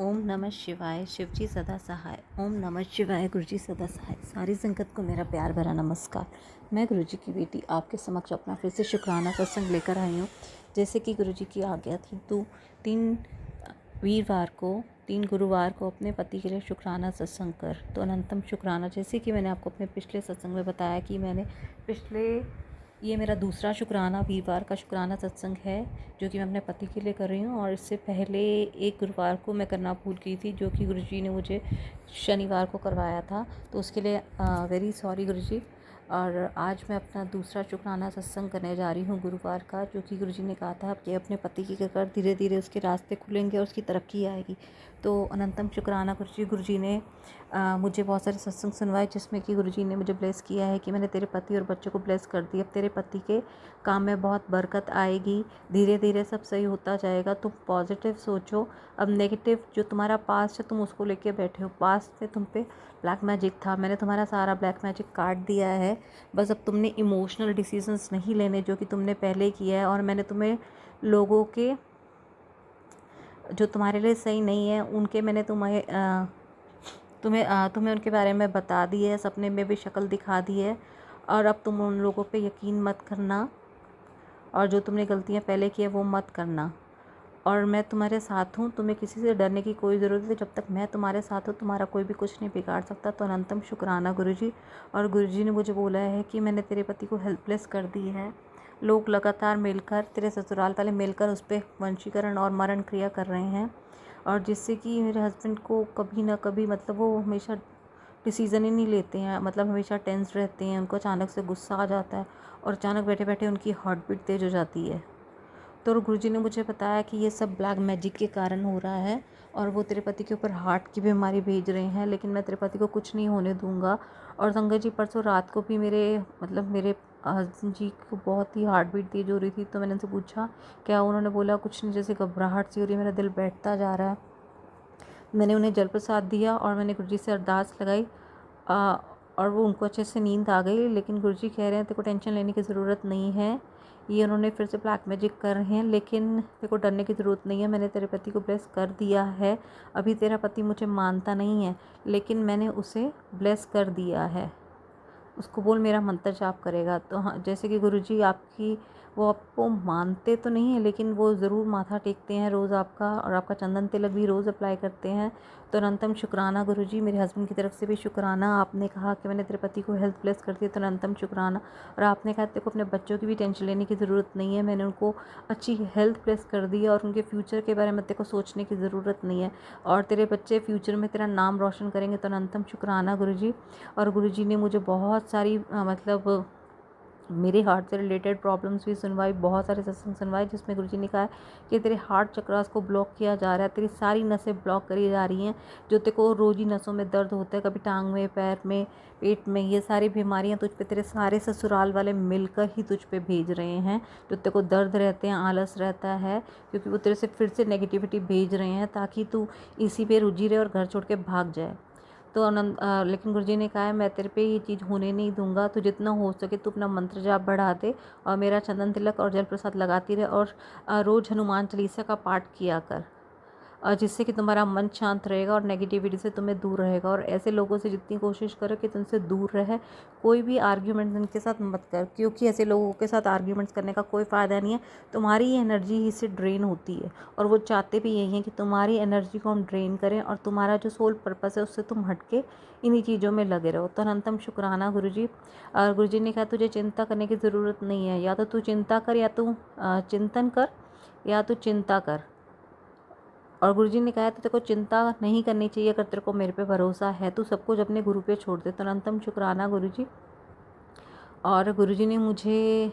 ओम नमः शिवाय। शिवजी सदा सहाय। ओम नमः शिवाय। गुरुजी सदा सहाय। सारी संगत को मेरा प्यार भरा नमस्कार। मैं गुरुजी की बेटी आपके समक्ष अपना फिर से शुक्राना सत्संग लेकर आई हूँ। जैसे कि गुरुजी की आज्ञा थी तो 3 गुरुवार को अपने पति के लिए शुक्राना सत्संग कर, तो अनंतम शुक्राना। जैसे कि मैंने आपको अपने पिछले सत्संग में बताया कि ये मेरा दूसरा शुक्राना वीरवार का शुक्राना सत्संग है जो कि मैं अपने पति के लिए कर रही हूँ। और इससे पहले एक गुरुवार को मैं करना भूल गई थी जो कि गुरुजी ने मुझे शनिवार को करवाया था, तो उसके लिए वेरी सॉरी गुरुजी। और आज मैं अपना दूसरा शुक्राना सत्संग करने जा रही हूँ गुरुवार का, जो कि गुरुजी ने कहा था कि अपने पति की कर धीरे धीरे उसके रास्ते खुलेंगे और उसकी तरक्की आएगी। तो अनंतम शुक्राना गुरुजी ने मुझे बहुत सारे सत्संग सुनवाए जिसमें कि गुरुजी ने मुझे ब्लेस किया है कि मैंने तेरे पति और बच्चों को ब्लेस कर दिया। अब तेरे पति के काम में बहुत बरकत आएगी, धीरे धीरे सब सही होता जाएगा। तुम पॉजिटिव सोचो। अब नेगेटिव जो तुम्हारा पास्ट है तुम उसको लेके बैठे हो। पास्ट में तुम पे ब्लैक मैजिक था, मैंने तुम्हारा सारा ब्लैक मैजिक काट दिया है। बस अब तुमने इमोशनल डिसीजंस नहीं लेने जो कि तुमने पहले किया है। और मैंने तुम्हें लोगों के जो तुम्हारे लिए सही नहीं है उनके मैंने तुम्हें उनके बारे में बता दी है, सपने में भी शक्ल दिखा दी है। और अब तुम उन लोगों पे यकीन मत करना और जो तुमने गलतियां पहले की है वो मत करना। और मैं तुम्हारे साथ हूँ, तुम्हें किसी से डरने की कोई ज़रूरत नहीं। जब तक मैं तुम्हारे साथ हूँ तुम्हारा कोई भी कुछ नहीं बिगाड़ सकता। तो अनंतम शुक्राना गुरुजी। और गुरुजी ने मुझे बोला है कि मैंने तेरे पति को हेल्पलेस कर दी है। लोग लगातार मिलकर, तेरे ससुराल वाले मिलकर उस पर वंशीकरण और मरण क्रिया कर रहे हैं, और जिससे कि मेरे हस्बैंड को कभी ना कभी मतलब वो हमेशा डिसीज़न ही नहीं लेते हैं, मतलब हमेशा टेंस रहते हैं। उनको अचानक से गुस्सा आ जाता है और अचानक बैठे बैठे उनकी हार्ट बीट तेज़ हो जाती है। तो गुरुजी ने मुझे बताया कि ये सब ब्लैक मैजिक के कारण हो रहा है और वो तेरे पति के ऊपर हार्ट की बीमारी भेज रहे हैं, लेकिन मैं तेरे पति को कुछ नहीं होने दूंगा। और संगत जी, परसों रात को भी मेरे हस्बैंड जी को बहुत ही हार्ट बीट तेज हो रही थी। तो मैंने उनसे पूछा क्या, उन्होंने बोला कुछ नहीं, जैसे घबराहट सी हो रही है, मेरा दिल बैठता जा रहा है। मैंने उन्हें जल प्रसाद दिया और मैंने गुरुजी से अरदास लगाई और वो उनको अच्छे से नींद आ गई। लेकिन गुरुजी कह रहे हैं तेरे को टेंशन लेने की ज़रूरत नहीं है, ये उन्होंने फिर से ब्लैक मैजिक कर रहे हैं, लेकिन तेरे को डरने की ज़रूरत नहीं है। मैंने तेरे पति को ब्लेस कर दिया है। अभी तेरा पति मुझे मानता नहीं है लेकिन मैंने उसे ब्लेस कर दिया है। उसको बोल मेरा मंत्र जाप करेगा। तो हाँ, जैसे कि गुरुजी वो आपको मानते तो नहीं है लेकिन वो ज़रूर माथा टेकते हैं रोज़ आपका, और आपका चंदन तिलक भी रोज़ अप्लाई करते हैं। तो अनंतम शुक्राना गुरुजी। मेरे हस्बैंड की तरफ से भी शुक्राना। आपने कहा कि मैंने तेरे पति को हेल्थ ब्लेस कर दिया, तो अनंतम शुक्राना। और आपने कहा तेरे को अपने बच्चों की भी टेंशन लेने की ज़रूरत नहीं है, मैंने उनको अच्छी हेल्थ ब्लेस कर दी है और उनके फ्यूचर के बारे में तेरे को सोचने की ज़रूरत नहीं है। और तेरे बच्चे फ्यूचर में तेरा नाम रोशन करेंगे। तो अनंतम शुक्राना गुरुजी। और गुरुजी ने मुझे बहुत सारी मेरे हार्ट से रिलेटेड प्रॉब्लम्स भी सुनवाई, बहुत सारे सत्संग सुनवाए जिसमें गुरुजी ने कहा कि तेरे हार्ट चक्रास को ब्लॉक किया जा रहा है, तेरी सारी नसें ब्लॉक करी जा रही हैं। जो तेरे को रोजी नसों में दर्द होता है, कभी टांग में, पैर में, पेट में, ये सारी बीमारियां तुझ पे तेरे सारे ससुराल वाले मिलकर ही तुझ पे भेज रहे हैं। जो तेरे को दर्द रहते हैं, आलस रहता है, क्योंकि वो तेरे से फिर से नेगेटिविटी भेज रहे हैं ताकि तू इसी पे रुझी रहे और घर छोड़ के भाग जाए। तो लेकिन गुरुजी ने कहा है मैं तेरे पे ये चीज़ होने नहीं दूंगा। तो जितना हो सके तू अपना मंत्र जाप बढ़ा दे और मेरा चंदन तिलक और जल प्रसाद लगाती रहे। और रोज़ हनुमान चालीसा का पाठ किया कर, जिससे कि तुम्हारा मन शांत रहेगा और नेगेटिविटी से तुम्हें दूर रहेगा। और ऐसे लोगों से जितनी कोशिश करो कि तुमसे दूर रहे। कोई भी आर्ग्यूमेंट उनके साथ मत कर, क्योंकि ऐसे लोगों के साथ आर्ग्यूमेंट्स करने का कोई फ़ायदा नहीं है। तुम्हारी एनर्जी ही से ड्रेन होती है और वो चाहते भी यही है कि तुम्हारी एनर्जी को हम ड्रेन करें और तुम्हारा जो सोल पर्पस है उससे तुम हटके इन्हीं चीज़ों में लगे रहो। तो अनंतम शुक्राना गुरुजी। और गुरुजी ने कहा तुझे चिंता करने की ज़रूरत नहीं है, या तो तू चिंता कर, या तू चिंतन कर, या तू चिंता कर। और गुरुजी ने कहा है तो तेरे को चिंता नहीं करनी चाहिए, अगर तेरे को मेरे पे भरोसा है तो सब कुछ अपने गुरु पे छोड़ दे। तो अनंतम शुक्राना गुरुजी। और गुरुजी ने मुझे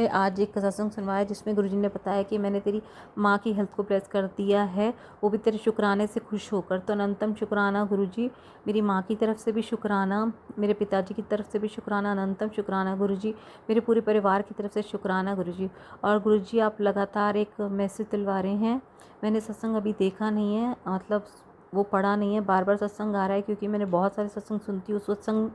आज एक सत्संग सुनवाया जिसमें गुरुजी ने बताया कि मैंने तेरी माँ की हेल्थ को ब्लेस कर दिया है, वो भी तेरे शुक्राने से खुश होकर। तो अनंतम शुक्राना गुरुजी। मेरी माँ की तरफ से भी शुक्राना, मेरे पिताजी की तरफ से भी शुक्राना, अनंतम शुक्राना गुरुजी। मेरे पूरे परिवार की तरफ से शुक्राना गुरुजी। और गुरुजी आप लगातार एक मैसेज दिलवा रहे हैं, मैंने सत्संग अभी देखा नहीं है, मतलब वो पढ़ा नहीं है, बार बार सत्संग आ रहा है क्योंकि मैंने बहुत सारे सत्संग सुनती हूँ। सत्संग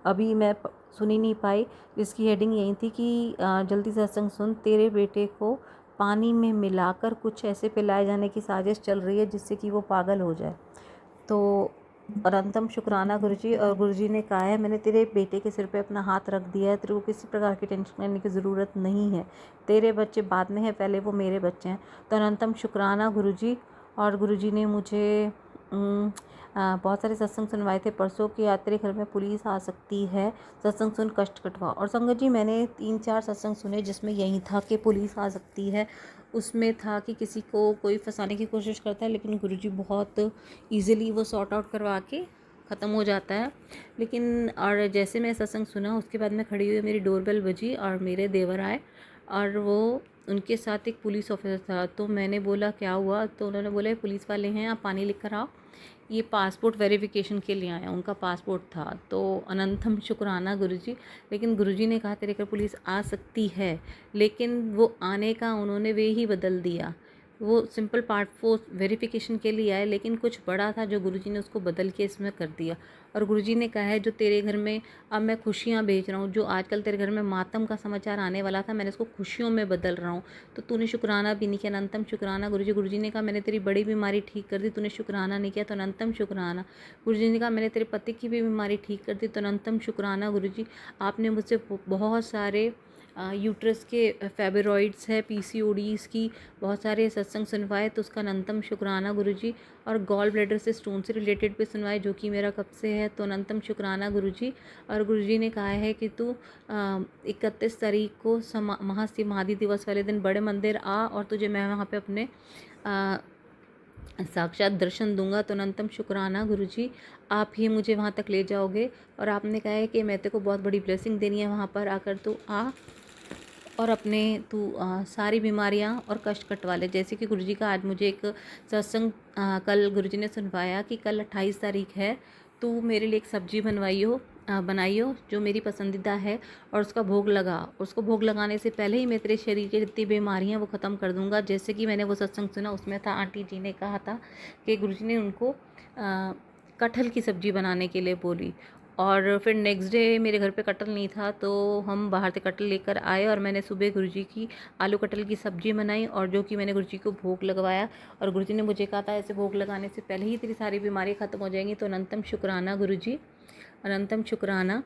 अभी मैं सुन ही नहीं पाई, जिसकी हेडिंग यही थी कि जल्दी से सत्संग सुन, तेरे बेटे को पानी में मिलाकर कुछ ऐसे पिलाए जाने की साजिश चल रही है जिससे कि वो पागल हो जाए। तो अनंतम शुक्राना गुरुजी। और गुरुजी ने कहा है मैंने तेरे बेटे के सिर पे अपना हाथ रख दिया है, तेरे को किसी प्रकार की टेंशन करने की ज़रूरत नहीं है, तेरे बच्चे बाद में हैं, पहले वो मेरे बच्चे हैं। तो अनंतम शुक्राना गुरुजी। और गुरुजी ने मुझे बहुत सारे सत्संग सुनवाए थे परसों कि आज तेरे घर में पुलिस आ सकती है, सत्संग सुन, कष्ट कटवा। और संगत जी मैंने 3-4 सत्संग सुने जिसमें यही था कि पुलिस आ सकती है। उसमें था कि किसी को कोई फंसाने की कोशिश करता है, लेकिन गुरुजी बहुत ईज़िली वो सॉर्ट आउट करवा के ख़त्म हो जाता है। लेकिन और जैसे मैं सत्संग सुना उसके बाद मैं खड़ी हुई, मेरी डोरबेल बजी और मेरे देवर आए और वो उनके साथ एक पुलिस ऑफिसर था। तो मैंने बोला क्या हुआ, तो उन्होंने बोला पुलिस वाले हैं, आप पानी लेकर आओ। ये पासपोर्ट वेरिफिकेशन के लिए आया, उनका पासपोर्ट था। तो अनंतम शुक्राना गुरुजी। लेकिन गुरुजी ने कहा तेरे घर पुलिस आ सकती है, लेकिन वो आने का उन्होंने वे ही बदल दिया। वो सिंपल पासपोर्ट वेरिफिकेशन के लिए आए, लेकिन कुछ बड़ा था जो गुरुजी ने उसको बदल के इसमें कर दिया। और गुरुजी ने कहा है जो तेरे घर में अब मैं खुशियाँ भेज रहा हूँ, जो आजकल तेरे घर में मातम का समाचार आने वाला था, मैंने इसको खुशियों में बदल रहा हूँ। तो तूने शुक्राना भी नहीं किया, अनंतम शुक्राना गुरुजी। गुरुजी ने कहा मैंने तेरी बड़ी बीमारी ठीक कर दी, तूने शुक्राना नहीं किया, तो अनंतम शुक्राना। गुरुजी ने कहा मैंने तेरे पति की भी बीमारी ठीक कर दी, तो अनंतम शुक्राना गुरुजी। आपने मुझसे बहुत सारे यूट्रस के फाइब्रॉइड्स है, पीसीओडीज़ की बहुत सारे सत्संग सुनवाए, तो उसका अनंतम शुक्राना गुरुजी। और गॉल ब्लैडर से स्टोन से रिलेटेड भी सुनवाए जो कि मेरा कब से है, तो अनंतम शुक्राना गुरुजी। और गुरुजी ने कहा है कि तू 31 तारीख को महाशिवरात्रि दिवस वाले दिन बड़े मंदिर आ और तुझे मैं वहाँ पे अपने साक्षात दर्शन दूंगा, तो अनंतम शुक्राना गुरुजी। आप ही मुझे वहाँ तक ले जाओगे। और आपने कहा है कि मैं तेरे को बहुत बड़ी ब्लेसिंग देनी है, वहाँ पर आकर तू आ और अपने तू सारी बीमारियां और कष्ट कटवा ले। जैसे कि गुरुजी का आज मुझे एक सत्संग कल गुरुजी ने सुनवाया कि कल 28 तारीख है, तू मेरे लिए एक सब्जी बनाइयो जो मेरी पसंदीदा है और उसका भोग लगा। उसको भोग लगाने से पहले ही मैं तेरे शरीर की जितनी बीमारियां वो ख़त्म कर दूंगा। जैसे कि मैंने वो सत्संग सुना, उसमें था आंटी जी ने कहा था कि गुरुजी ने उनको कटहल की सब्ज़ी बनाने के लिए बोली। और फिर नेक्स्ट डे मेरे घर पे कटहल नहीं था, तो हम बाहर से कटहल लेकर आए और मैंने सुबह गुरुजी की आलू कटहल की सब्ज़ी बनाई और जो कि मैंने गुरुजी को भोग लगवाया। और गुरुजी ने मुझे कहा था ऐसे भोग लगाने से पहले ही तेरी सारी बीमारी ख़त्म हो जाएंगी, तो अनंतम शुक्राना गुरुजी, अनंतम शुक्राना।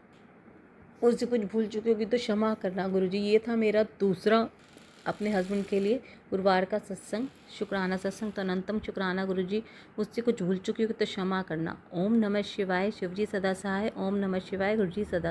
उससे कुछ भूल चुकी होगी तो क्षमा करना गुरुजी। ये था मेरा दूसरा अपने हस्बैंड के लिए गुरुवार का सत्संग, शुक्राना सत्संग, तो अनंतम शुक्राना गुरुजी। मुझसे कुछ भूल चुकी होगी तो क्षमा करना। ओम नमः शिवाय, शिवजी सदा सहाय। ओम नमः शिवाय, गुरुजी सदा